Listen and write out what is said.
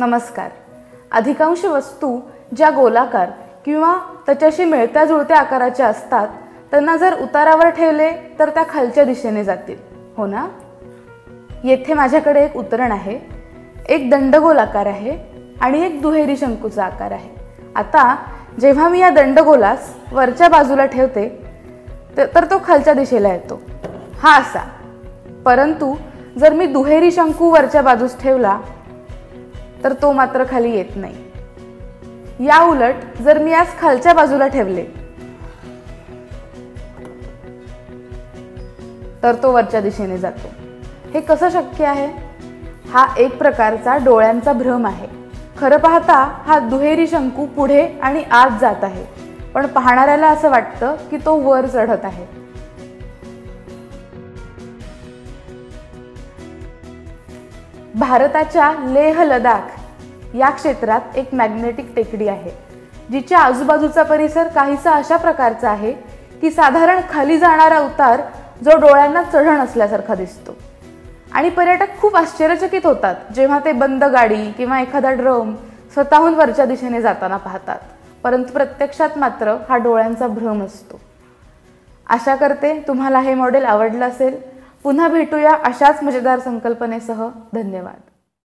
नमस्कार. अधिकांश वस्तू ज्या गोलाकार किंवा त्याच्याशी मिळत्या जुळत्या आकाराच्या असतात त्यांना जर उतारावर ठेवले तर त्या खालच्या दिशेने जातील, हो ना? येथे माझ्याकडे एक उतरण आहे, एक दंडगोल आकार आहे आणि एक दुहेरी शंकूचा आकार आहे. आता जेव्हा मी या दंडगोलास वरच्या बाजूला ठेवते तर तो खालच्या दिशेला येतो, हा असा. परंतु जर मी दुहेरी शंकू वरच्या बाजूस ठेवला तर तो मात्र खाली येत नाही. या उलट जर मी यास खालच्या बाजूला ठेवले तर तो वरच्या दिशेने जातो. हे कसं शक्य आहे? हा एक प्रकारचा डोळ्यांचा भ्रम आहे. खरं पाहता हा दुहेरी शंकू पुढे आणि आत जात आहे, पण पाहणाऱ्याला असं वाटतं की तो वर चढत आहे. भारताच्या लेह लडाख या क्षेत्रात एक मॅग्नेटिक टेकडी आहे, जिच्या आजूबाजूचा परिसर काहीसा अशा प्रकारचा आहे की साधारण खाली जाणारा उतार जो डोळ्यांना चढण असल्यासारखा दिसतो. आणि पर्यटक खूप आश्चर्यचकित होतात जेव्हा ते बंद गाडी किंवा एखादा ड्रम स्वतःहून वरच्या दिशेने जाताना पाहतात, परंतु प्रत्यक्षात मात्र हा डोळ्यांचा भ्रम असतो. आशा करते तुम्हाला हे मॉडेल आवडलं असेल. पुन्हा भेटूया अशाच मजेदार संकल्पनेसह. धन्यवाद.